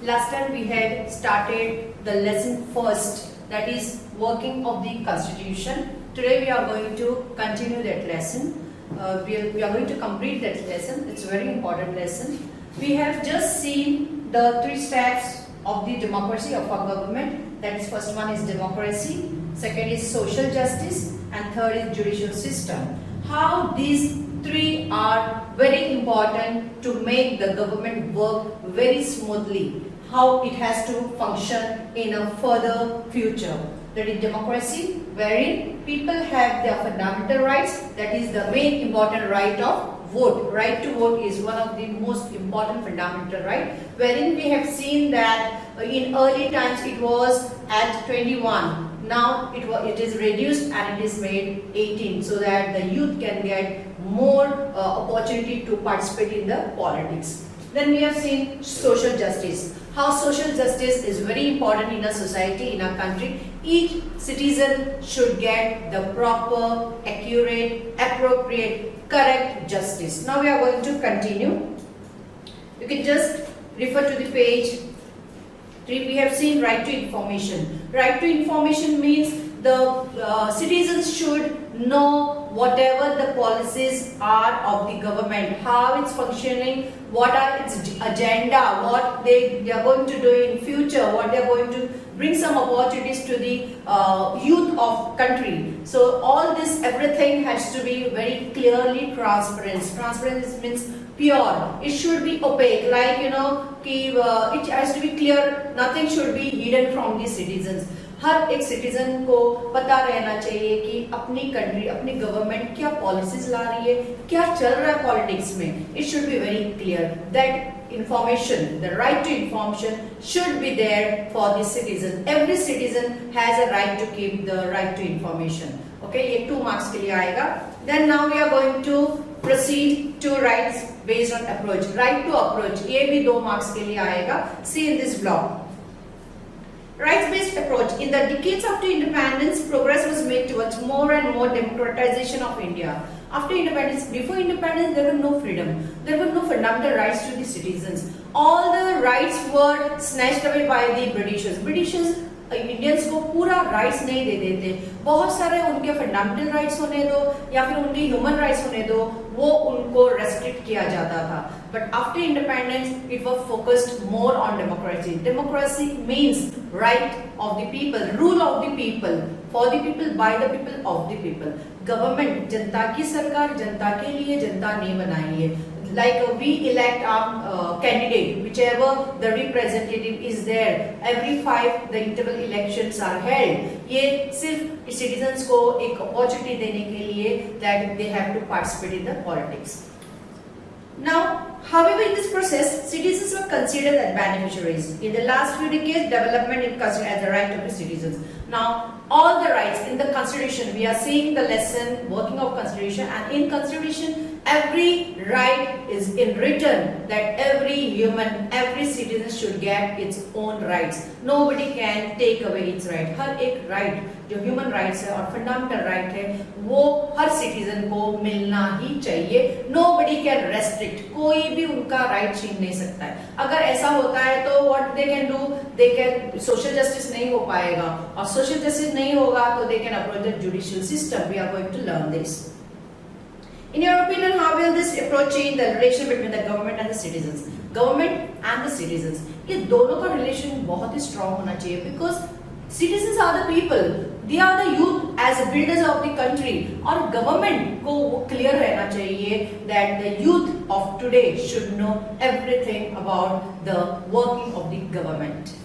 Last time we had started the lesson first, that is working of the constitution. Today we are going to continue that lesson. We are going to complete that lesson. It's a very important lesson. We have just seen the 3 steps of the democracy of our government. That is, first one is democracy, second is social justice, and third is judicial system. How these 3 are very important to make the government work very smoothly, how it has to function in a further future. That is democracy, wherein people have their fundamental rights, that is the main important right of vote. Right to vote is one of the most important fundamental right, wherein we have seen that in early times it was at 21. Now it is reduced and it is made 18, so that the youth can get more opportunity to participate in the politics. Then we have seen social justice. How social justice is very important in a society, in a country. Each citizen should get the proper, accurate, appropriate, correct justice. Now we are going to continue. You can just refer to the page 3. We have seen right to information. Right to information means the citizens should know whatever the policies are of the government, how it's functioning, what are its agenda, what they are going to do in future, what they are going to bring some opportunities to the youth of country. So all this, everything has to be very clearly transparent. Transparent means pure. It should be opaque, like it has to be clear. Nothing should be hidden from the citizens. हर एक citizen को पता रहना चाहिए कि अपनी country, अपनी government क्या policies ला रही है, क्या चल रहा है पॉलिटिक्स में. It should be very clear that information, the right to information should be there for the citizen. Every citizen has a right to keep the right to information. Okay, ये 2 marks के लिए आएगा. Then now we are going to proceed to rights based on approach. Right to approach, ये भी 2 marks के लिए आएगा. See in this block. Rights-based approach. In the decades after independence, progress was made towards more and more democratization of India. After independence, before independence, there were no freedom. There were no fundamental rights to the citizens. All the rights were snatched away by the Britishers. Britishers Indians को पूरा rights नहीं दे देते. बहुत सारे उनके fundamental rights होने दो या फिर उनके ह्यूमन राइट्स होने दो, वो उनको रेस्ट्रिक्ट किया जाता था. But after independence it was focused more on democracy. Democracy means right of the people, rule of the people, for the people, by the people, of the people. Government जनता की सरकार, जनता के लिए, जनता ने बनाई है. Like we elect our candidate, whichever the representative is there. Every 5 the interval elections are held. ये सिर्फ citizens को एक opportunity देने के लिए that they have to participate in the politics. Now, however, in this process, citizens were considered as beneficiaries. In the last few decades, development is considered as the right of the citizens. Now, all the rights in the Constitution, we are seeing the lesson working of Constitution, and in Constitution, every right is in written that every human, every citizen should get its own rights. Nobody can take away its right. हर एक right जो human rights है और fundamental right है, वो हर citizen को मिलना ही चाहिए. Nobody can restrict. कोई भी उनका right छीन नहीं सकता है. अगर ऐसा होता है तो what they can do? They can social justice नहीं हो पाएगा, और social justice नहीं होगा तो they can approach the judicial system. We are going to learn this. In your opinion, how will this approach change the relation between the government and the citizens? Government and the citizens. ये दोनों का relation बहुत ही strong होना चाहिए, because citizens are the people. They are the youth as builders of the country. और government को वो clear रहना चाहिए that the youth of today should know everything about the working of the government.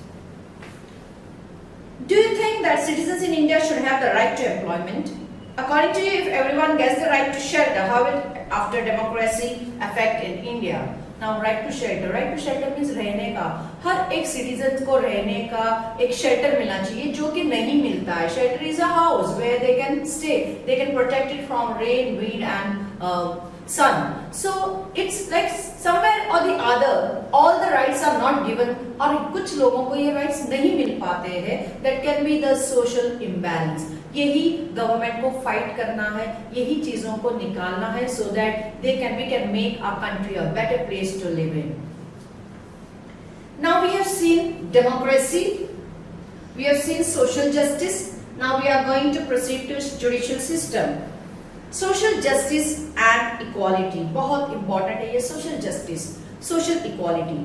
Do you think that citizens in India should have the right to employment? According to you, if everyone gets the right to shelter, how will after democracy affect in India? Now, right to shelter. Right to shelter means रहने का. हर एक citizen को रहने का एक shelter मिलना चाहिए, जो कि नहीं मिलता है. Shelter is a house where they can stay. They can protect it from rain, wind, and sun. So it's like somewhere or the other, all the rights are not given, और कुछ लोगों को ये rights नहीं मिल पाते हैं. That can be the social imbalance. यही government को फाइट करना है, यही चीजों को निकालना है, so that we can make our country a better place to live in. Now we have seen democracy, we have seen social justice. Now we are going to proceed to judicial system. Social justice and equality, बहुत important है ये social justice, social equality.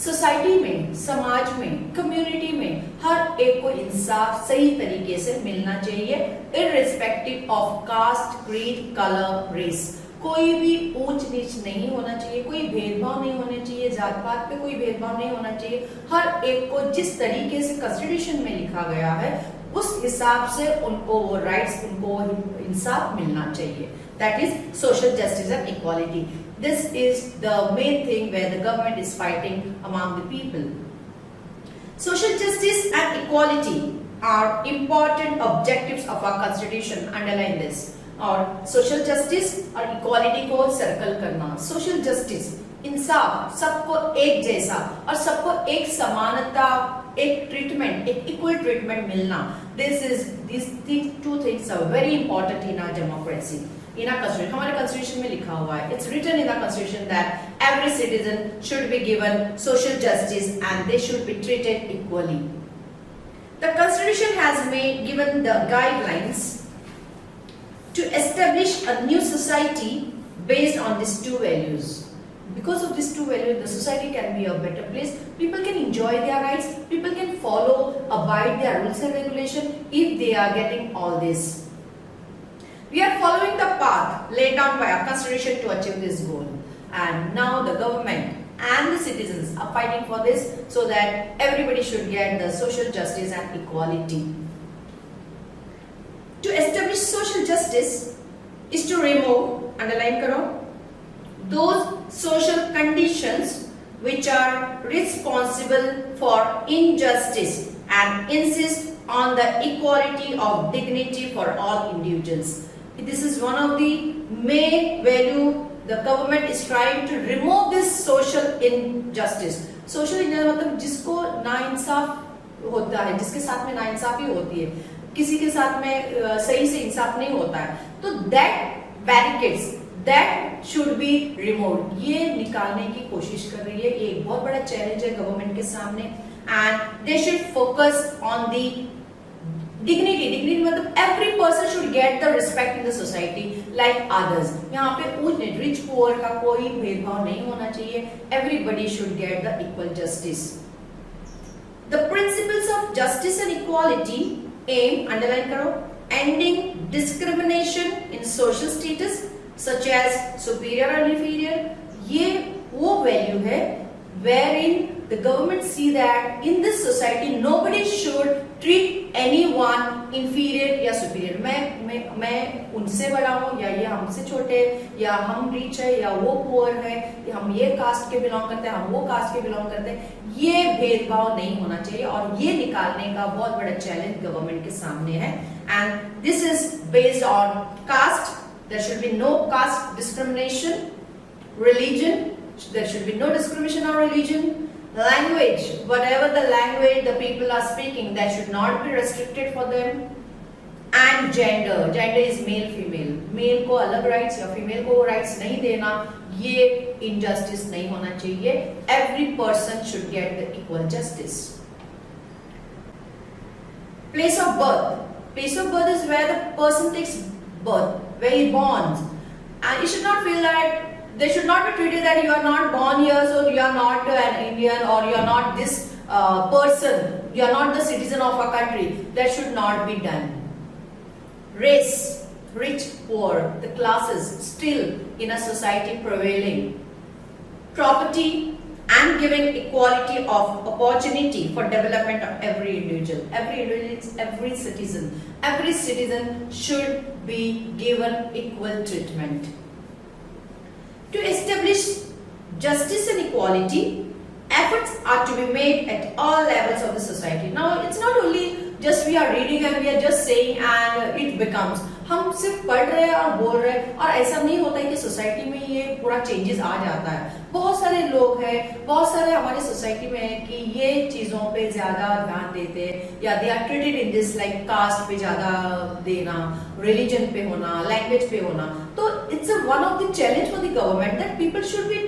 Society में, समाज में, community में हर एक को इंसाफ सही तरीके से मिलना चाहिए, irrespective of caste, creed, colour, race. कोई भी ऊंच नीच नहीं होना चाहिए, कोई भेदभाव नहीं होना चाहिए, जात पात पे कोई भेदभाव नहीं होना चाहिए. हर एक को जिस तरीके से कॉन्स्टिट्यूशन में लिखा गया है उस हिसाब से उनको वो राइट्स, उनको इंसाफ मिलना चाहिए. That is social justice and equality. This is the main thing where the government is fighting among the people. Social justice and equality are important objectives of our constitution. Underline this. और social justice और equality को circle करना. Social justice, इंसाफ, सबको एक जैसा और सबको एक समानता, एक ट्रीटमेंट, एक इक्वल ट्रीटमेंट मिलना. These two things are very important in our democracy. In our constitution, हमारे constitution में लिखा हुआ है. It's written in our constitution that every citizen should be given social justice and they should be treated equally. The constitution has given the guidelines to establish a new society based on these two values. Because of these two values, the society can be a better place. People can enjoy their rights. People can follow, abide their rules and regulations if they are getting all this. We are following the path laid down by our constitution to achieve this goal. And now the government and the citizens are fighting for this so that everybody should get the social justice and equality. To establish social justice is to remove, underline karo, those social conditions which are responsible for injustice and insist on the equality of dignity for all individuals. This is one of the main value the government is trying to remove this social injustice. Social injustice मतलब जिसको नाइंसाफ होता है, जिसके साथ में नाइंसाफी होती है, किसी के साथ में सही से इंसाफ नहीं होता है, तो that barricades, that should be removed. ये निकालने की कोशिश कर रही है. ये एक बहुत बड़ा चैलेंज है गवर्नमेंट के सामने. And they should focus on the dignity. Dignity मतलब every person should get the respect in the society like others. यहाँ पे ऊंच नीच, rich poor का कोई भेदभाव नहीं होना चाहिए. Everybody should get the equal justice. The principles of justice and equality aim, underline करो, ending discrimination in social status such as superior and inferior. ये वो value है wherein the government see that in this society nobody should treat anyone inferior या superior. मैं उनसे बड़ा हूँ या ये हमसे छोटे या हम रिच है या वो पुअर है या हम ये कास्ट के बिलोंग करते हैं, हम वो कास्ट के बिलोंग करते हैं. ये भेदभाव नहीं होना चाहिए और ये निकालने का बहुत बड़ा चैलेंज गवर्नमेंट के सामने है. And this is based on caste. There should be no caste discrimination. Religion, there should be no discrimination on religion. Language, whatever the language the people are speaking, that should not be restricted for them. And gender, gender is male female. Male को अलग rights या female को rights नहीं देना, ये injustice नहीं होना चाहिए. Every person should get the equal justice. Place of birth. Place of birth is where the person takes birth, where he born, and you should not feel that they should not be treated that you are not born here, so you are not an Indian or you are not this person, you are not the citizen of our country. That should not be done. Race, rich, poor, the classes still in a society prevailing. Property and giving equality of opportunity for development of every individual. Every citizen should be given equal treatment. To establish justice and equality, efforts are to be made at all levels of the society. Now, it's not only just we are reading and we are just saying and it becomes. हम सिर्फ पढ़ रहे हैं और बोल रहे हैं, और ऐसा नहीं होता है कि सोसाइटी में ये पूरा चेंजेस आ जाता है। बहुत सारे लोग हैं, बहुत सारे हमारे सोसाइटी में है कि ये चीजों पे ज्यादा ध्यान देते हैं, या they are treated in this like caste पे ज्यादा देना, रिलीजन पे होना, लैंग्वेज पे होना। तो it's one of the challenge for the government that people should be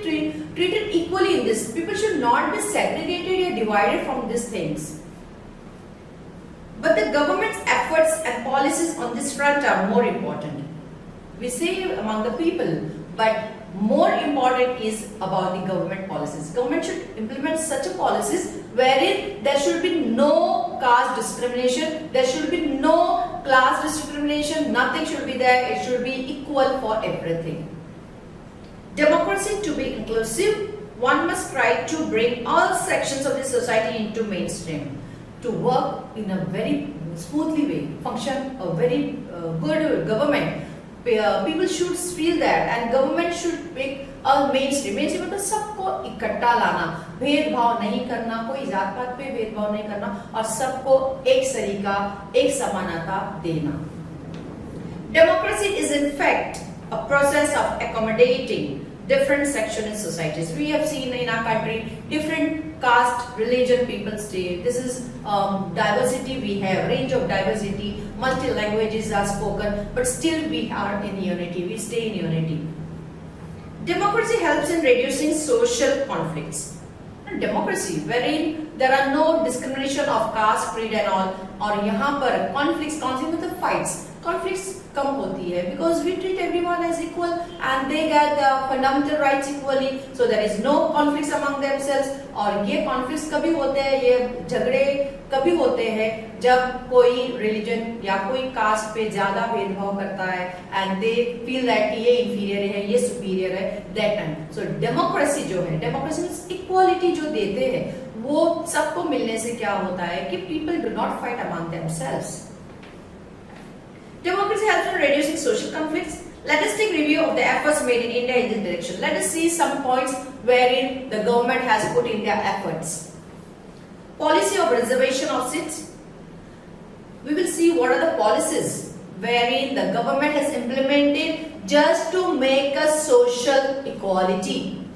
treated equally in this. People should not be segregated or divided from these things. But the government's efforts and policies on this front are more important. We say among the people, but more important is about the government policies. Government should implement such a policies wherein there should be no caste discrimination, there should be no class discrimination, nothing should be there. It should be equal for everything. Democracy to be inclusive, one must try to bring all sections of the society into mainstream, to work in a very smoothly way, function a very good government. People should feel that, and government should make a mainstream. mainstream मतलब सबको इकट्ठा लाना, भेदभाव नहीं करना, कोई जात पात पे भेदभाव नहीं करना, और सबको एक सलीका, एक समानता देना. Democracy is in fact a process of accommodating different sections in societies. We have seen in our country different caste, religion people stay. This is diversity. We have range of diversity. Multi languages are spoken, but still we are in unity. We stay in unity. Democracy helps in reducing social conflicts. Democracy wherein there are no discrimination of caste, creed and all. और यहाँ पर conflicts, मतलब fights, conflicts कम होती है, because we treat everyone as equal and they get the fundamental rights equally, so there is no conflicts among themselves. और ये conflicts कभी होते हैं, ये झगड़े कभी होते हैं जब कोई religion या कोई caste पे ज्यादा भेदभाव करता है and they feel that कि ये inferior है, ये superior है, that time. So democracy जो है, democracy means equality जो देते हैं, वो सबको मिलने से क्या होता है कि people do not fight among themselves. Democracy helps in reducing social conflicts. Let us take review of the efforts made in India in this direction. Let us see some points wherein the government has put in their efforts. Policy of reservation of seats. We will see what are the policies wherein the government has implemented just to make a social equality.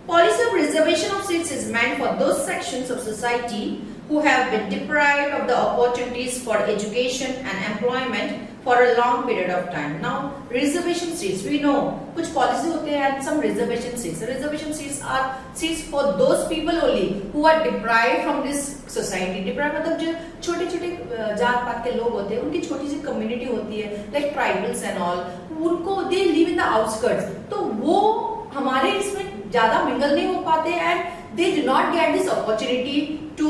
Policy of reservation of seats is meant for those sections of society who have been deprived of the opportunities for education and employment for a long period of time. Now, reservation seats, we know कुछ policy होते हैं and some reservation seats. Reservation seats are seats for those people only who are deprived from this society. Deprived मतलब जो छोटे-छोटे जात पात के लोग होते हैं, उनकी छोटी सी community होती है, like tribals and all. उनको they live in the outskirts. तो वो हमारे इसमें ज्यादा मिंगल नहीं हो पाते and they do not get this opportunity to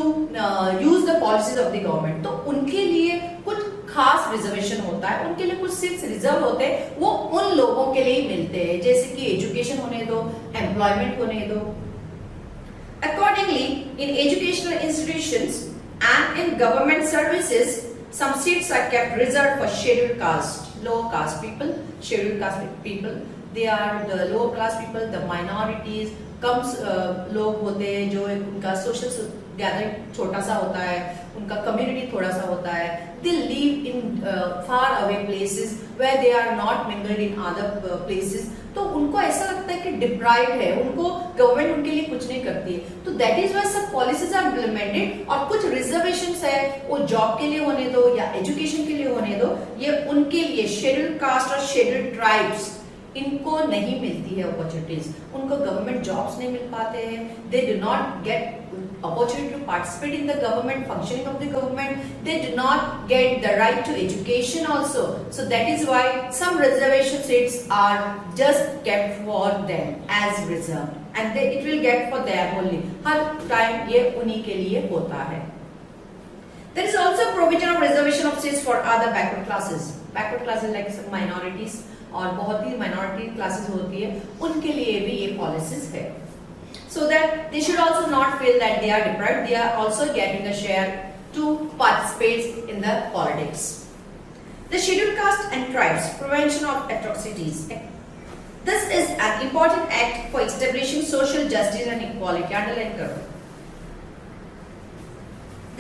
use the policies of the government. तो उनके लिए कुछ खास रिजर्वेशन होता है, उनके लिए कुछ सीट्स रिजर्व होते हैं, वो उन लोगों के लिए मिलते हैं, जैसे कि एजुकेशन होने दो, एम्प्लॉयमेंट होने दो. Accordingly, in educational institutions and in government services, some seats are kept reserved for scheduled caste, lower caste people, scheduled caste people. They are the lower class people, the minorities. कम लोग होते हैं जो उनका social gathering छोटा सा होता है, उनका कम्युनिटी थोड़ा सा होता है. They live in far away places where they are not mingled in other places. तो उनको ऐसा लगता है कि डिप्राइव्ड है, उनको गवर्नमेंट उनके लिए कुछ नहीं करती है. तो दैट इज व्हाई सब पॉलिसीज आर इम्प्लीमेंटेड. और कुछ रिजर्वेशंस है, वो जॉब के लिए होने दो या एजुकेशन के लिए होने दो, ये उनके लिए शेड्यूल्ड कास्ट और शेड्यूल्ड ट्राइब्स इनको नहीं मिलती है अपॉर्चुनिटीज. उनको गवर्नमेंट जॉब्स नहीं मिल पाते हैं. दे do not gate opportunity to participate in the government functioning of the government. They do not get the right to education also. So that is why some reservation seats are just kept for them as reserved, and it will get for them only. Her time ये उन्हीं के लिए होता है. There is also provision of reservation of seats for other backward classes. Backward classes like some minorities और बहुत ही minority classes होती है, उनके लिए भी ये policies है. So that they should also not feel that they are deprived. They are also getting a share to participate in the politics. The scheduled caste and tribes, prevention of atrocities. This is an important act for establishing social justice and equality. Underline karo.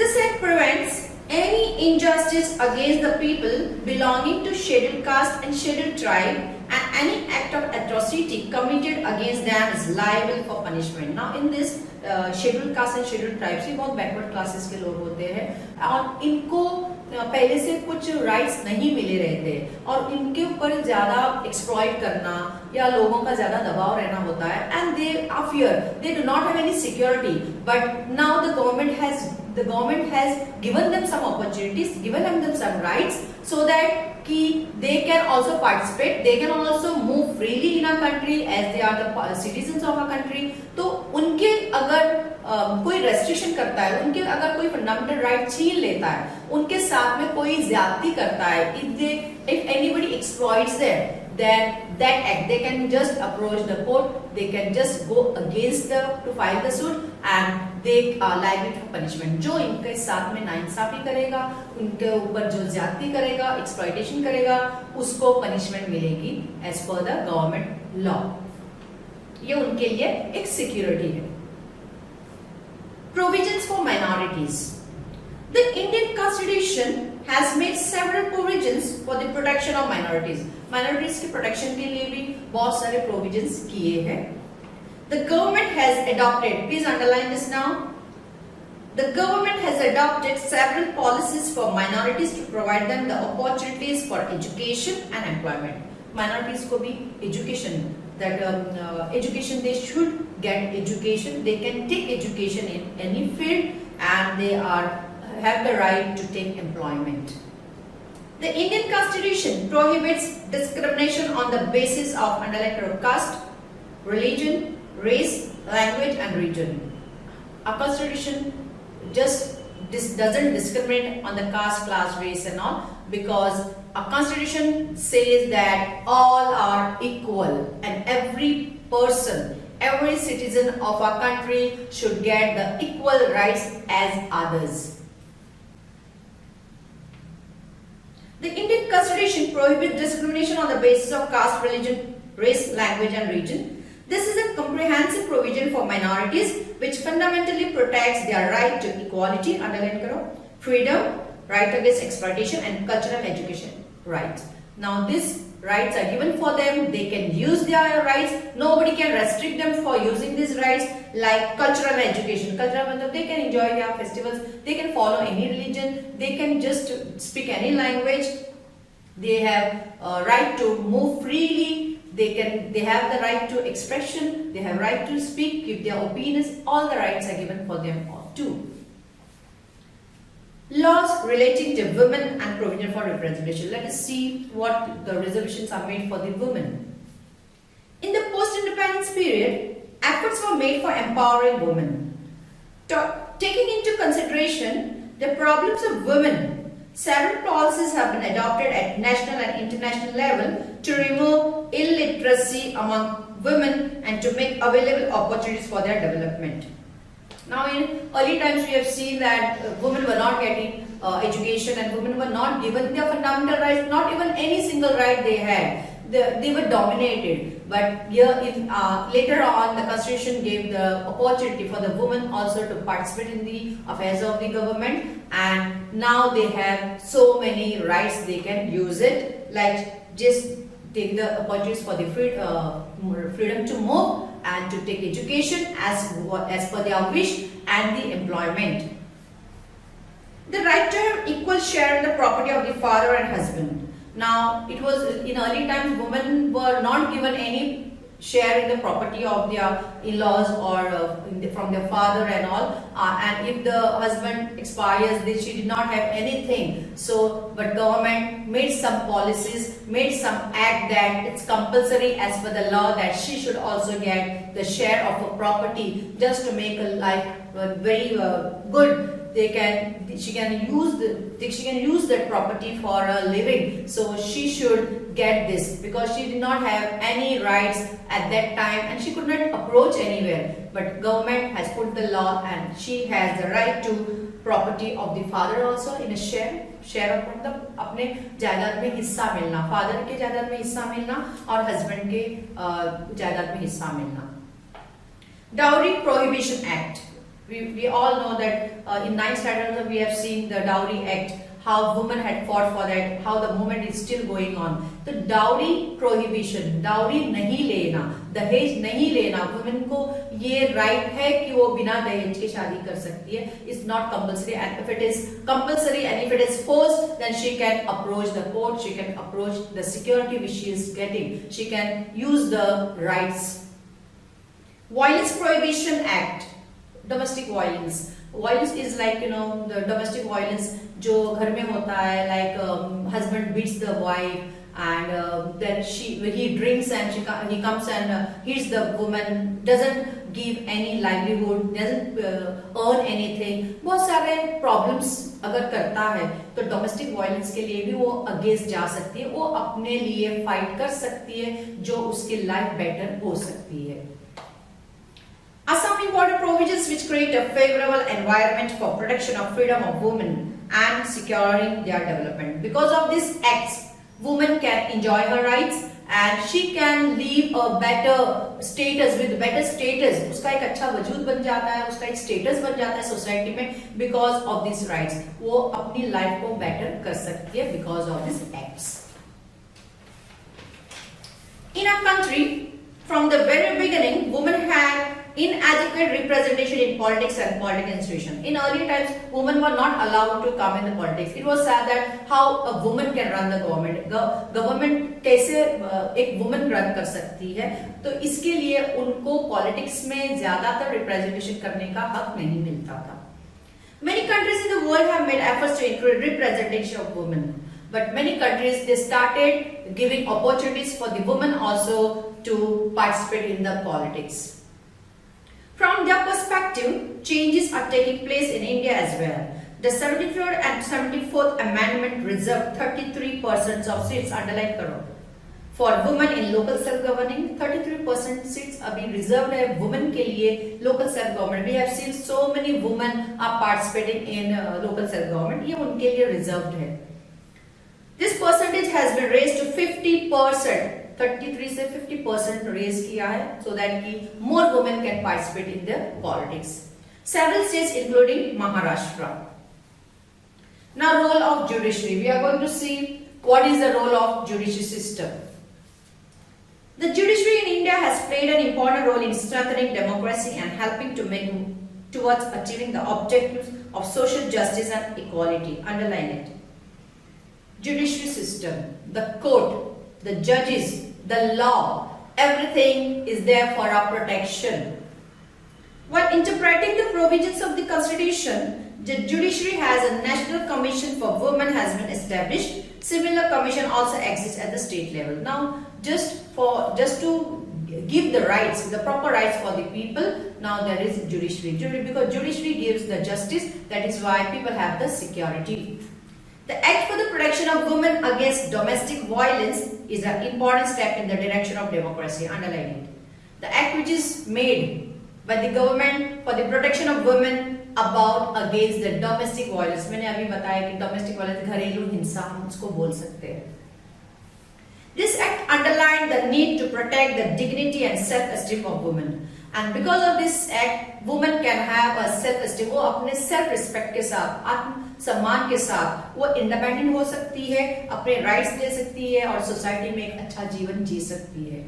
This act prevents any injustice against the people belonging to scheduled caste and scheduled tribe, and any act of atrocity committed against them is liable for punishment. Now in this scheduled caste and scheduled tribes, ये बहुत backward classes के लोग होते हैं और इनको पहले से कुछ राइट्स नहीं मिले रहते और इनके ऊपर ज्यादा एक्सप्लॉइट करना या लोगों का ज्यादा दबाव रहना होता है, and they are fear, they do not have any security, but now the government has given them some opportunities, given them some rights, so that they can also participate, they can also move freely in our country as they are the citizens of our country. तो उनके अगर कोई restriction करता है, उनके अगर कोई fundamental right छीन लेता है, उनके साथ में कोई ज्यादती करता है, if anybody exploits them, then that act they can just approach the court, they can just go against to file the suit, and they are liable to punishment. जो इनके साथ में नाइंसाफी करेगा, उनके ऊपर जो ज्यादती करेगा, एक्सप्लॉइटेशन करेगा, उसको पनिशमेंट मिलेगी as per the government law. ये उनके लिए एक सिक्योरिटी है. Provisions for minorities. The Indian Constitution has made several provisions for the protection of minorities. Minorities के protection के लिए भी बहुत सारे provisions किए हैं. The government has adopted, please underline this now. The government has adopted several policies for minorities to provide them the opportunities for education and employment. Minorities को भी education, that education, they should get education, they can take education in any field, and they have the right to take employment. The Indian Constitution prohibits discrimination on the basis of underlying caste, religion, race, language and region. Our Constitution just doesn't discriminate on the caste, class, race and all, because our Constitution says that all are equal and every person, every citizen of our country should get the equal rights as others. The Indian Constitution prohibits discrimination on the basis of caste, religion, race, language and region. This is a comprehensive provision for minorities which fundamentally protects their right to equality, underline karo, freedom, right against exploitation and cultural education rights. Now these rights are given for them, they can use their rights, nobody can restrict them for using these rights, like cultural education. Cultural means they can enjoy their festivals, they can follow any religion, they can just speak any language, they have a right to move freely, they have the right to expression, they have right to speak, give their opinions, all the rights are given for them too. Laws relating to women and provision for representation. Let us see what the resolutions are made for the women. In the post-independence period, efforts were made for empowering women. Taking into consideration the problems of women, several policies have been adopted at national and international level to remove illiteracy among women and to make available opportunities for their development. Now in early times we have seen that women were not getting education and women were not given their fundamental rights, not even any single right they had. They were dominated. But here later on the Constitution gave the opportunity for the women also to participate in the affairs of the government, and now they have so many rights, they can use it, like just take the opportunities for the freedom to move and to take education as per their wish, and the employment. The right to have equal share in the property of the father and husband. Now it was in early times women were not given any share in the property of their in-laws or from their father and all, and if the husband expires, she did not have anything. So but government made some policies, made some act that it's compulsory as per the law that she should also get the share of a property, just to make her life very good. She can use that property for a living, so she should get this, because she did not have any rights at that time and she could not approach anywhere, but government has put the law and she has the right to property of the father also in a share of मतलब अपने जायदाद में हिस्सा मिलना, father के जायदाद में हिस्सा मिलना और हस्बैंड के जायदाद में हिस्सा मिलना. Dowry Prohibition Act. We all know that in 9th standard we have seen the Dowry Act, how women had fought for that, how the movement is still going on. तो डाउरी प्रोहिबिशन, डाउरी नहीं लेना, दहेज नहीं लेना, women को ये right है कि वो बिना दहेज के शादी कर सकती है. It's not compulsory, and if it is compulsory and if it is forced, then she can approach the court, she can approach the security which she is getting, she can use the rights. Violence Prohibition Act, domestic violence. Violence is like, you know, the domestic violence जो घर में होता है, like husband beats the wife and then he drinks and he comes and hits the woman, doesn't give any livelihood, doesn't earn anything. बहुत सारे problems अगर करता है तो domestic violence के लिए भी वो against जा सकती है, वो अपने लिए fight कर सकती है जो उसकी life better हो सकती है. Are some important provisions which create a favorable environment for protection of freedom of women and securing their development. Because of these acts, women can enjoy her rights and she can live a better status, with better status. उसका एक अच्छा वजूद बन जाता है, उसका एक status बन जाता है सोसाइटी में because of these rights. वो अपनी life को better कर सकती है because of these acts. In our country, from the very beginning, women had inadequate representation in politics and political institutions. In early times, women were not allowed to come in the politics. It was said that how a woman can run the government. Government कैसे एक woman run कर सकती है, तो इसके लिए उनको politics में ज्यादातर representation करने का हक नहीं मिलता था. Many countries in the world have made efforts to increase representation of women, but many countries they started giving opportunities for the women also to participate in the politics. From their perspective, changes are taking place in India as well. The 73rd and 74th Amendment reserved 33% of seats, underline करो, for women in local self-governing. 33% seats अभी reserved है women के लिए local self-government. We have seen so many women are participating in local self-government. ये उनके लिए reserved है. This percentage has been raised to 50%. 33 से 50% रेज किया है so that कि more women can participate in the politics. Several states including Maharashtra. Now role of judiciary. We are going to see what is the role of judiciary system. The judiciary in India has played an important role in strengthening democracy and helping to make towards achieving the objectives of social justice and equality. Underline it. Judiciary system, the court, the judges, the law, everything is there for our protection. While interpreting the provisions of the Constitution, the judiciary has a National Commission for Women has been established. Similar commission also exists at the state level. Now, just to give the rights, the proper rights for the people, now there is judiciary. Because judiciary gives the justice, that is why people have the security. The Act for the Protection of Women Against Domestic Violence is an important step in the direction of democracy. Underline it. The Act which is made by the government for the protection of women about against the domestic violence. मैंने अभी बताया कि domestic violence घरेलू हिंसा हम उसको बोल सकते हैं. This Act underlined the need to protect the dignity and self-esteem of women. And because of this Act, women can have a self-esteem. वो अपने self-respect के साथ, आत्म सम्मान के साथ वो इंडिपेंडेंट हो सकती है, अपने राइट्स ले सकती है और सोसाइटी में एक अच्छा जीवन जी सकती है.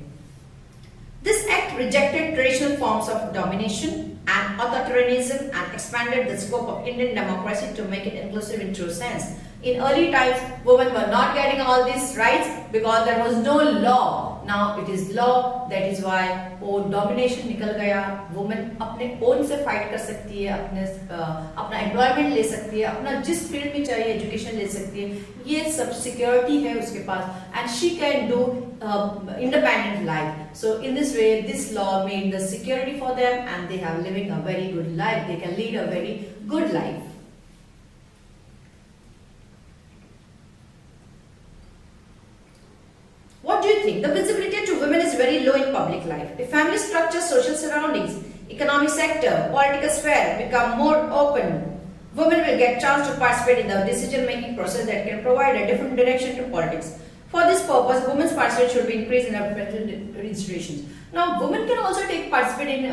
This act rejected traditional forms of domination and authoritarianism and expanded the scope of Indian democracy to make it inclusive in true sense. In early times, women were not getting all these rights because there was no law. Now it is law. That is why वो domination निकल गया. Women अपने own से fight कर सकती है, अपना employment ले सकती है, अपना जिस field में चाहिए education ले सकती है. ये सब security है उसके पास, and she can do independent life. So in this way, this law made the security for them, and they have living a very good life. They can lead a very good life. What do you think? The visibility to women is very low in public life. The family structure, social surroundings, economic sector, political sphere become more open. Women will get chance to participate in the decision-making process that can provide a different direction to politics. For this purpose, women's participation should be increased in representative institutions. Now, women can also participate in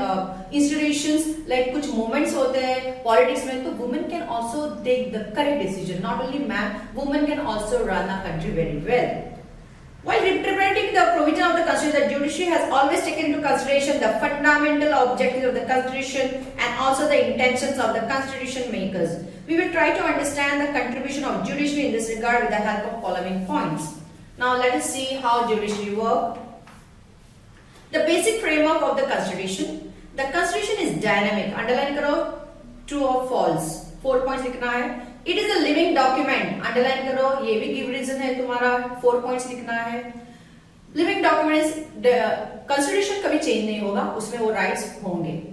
institutions like कुछ movements होते हैं politics में, तो women can also take the correct decision. Not only man, women can also run a country very well. While interpreting the provision of the Constitution, the judiciary has always taken into consideration the fundamental objectives of the Constitution and also the intentions of the Constitution makers. We will try to understand the contribution of judiciary in this regard with the help of following points. Now let us see how judiciary work. The basic framework of the Constitution. The Constitution is dynamic. Underline करो, true or false. 4 points लिखना है. It is a living document. Underline करो, ये भी give reason है तुम्हारा. 4 points लिखना है. Living document is the Constitution कभी change नहीं होगा, उसमें वो rights होंगे.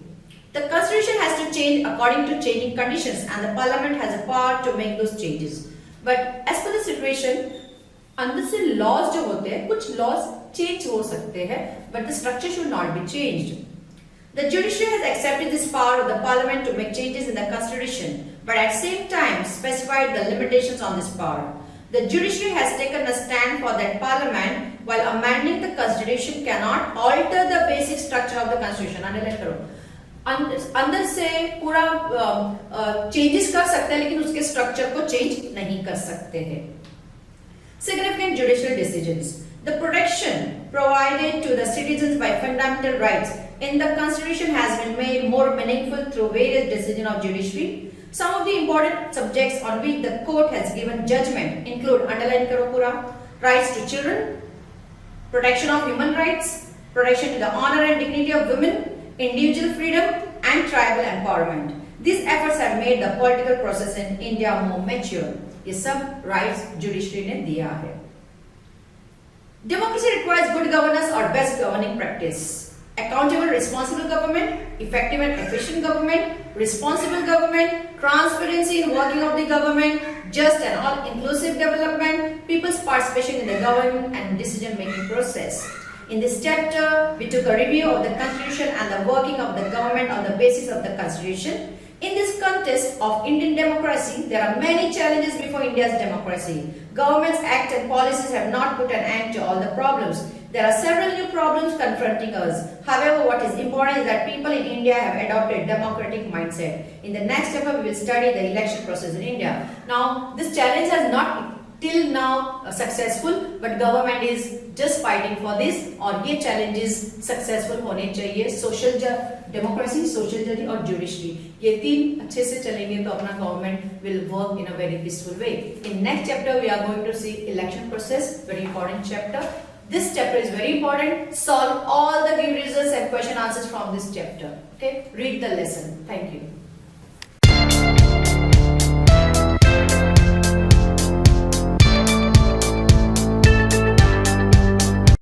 The Constitution has to change according to changing conditions, and the Parliament has a power to make those changes. But as per the situation, अंदर से laws जो होते हैं, कुछ laws change हो सकते हैं, but the structure should not be changed. The judiciary has accepted this power of the Parliament to make changes in the Constitution, but at the same time specified the limitations on this power. The judiciary has taken a stand for that Parliament, while amending the Constitution, cannot alter the basic structure of the Constitution. Underline करो. अंदर से पूरा changes कर सकते हैं, लेकिन उसके structure को change नहीं कर सकते हैं. Significant judicial decisions. The protection provided to the citizens by fundamental rights in the Constitution has been made more meaningful through various decisions of judiciary. Some of the important subjects on which the court has given judgment include, underline karo pura, rights to children, protection of human rights, protection to the honor and dignity of women, individual freedom, and tribal empowerment. These efforts have made the political process in India more mature. ये सब rights judiciary ने दिया है. Democracy requires good governance or best governing practice. Accountable, responsible government, effective and efficient government, responsible government, transparency in working of the government, just and all-inclusive development, people's participation in the government and decision-making process. In this chapter, we took a review of the Constitution and the working of the government on the basis of the Constitution. In this context of Indian democracy, there are many challenges before India's democracy. Government's acts and policies have not put an end to all the problems. There are several new problems confronting us. However, what is important is that people in India have adopted a democratic mindset. In the next chapter, we will study the election process in India. Now, this challenge has not till now successful, but government is just fighting for this. और ये challenges successful होने चाहिए. Social democracy, social justice और judiciary. ये तीन अच्छे से चलेंगे तो अपना government will work in a very peaceful way. In next chapter, we are going to see election process, very important chapter. This chapter is very important. Solve all the given results and question answers from this chapter. Okay, read the lesson. Thank you.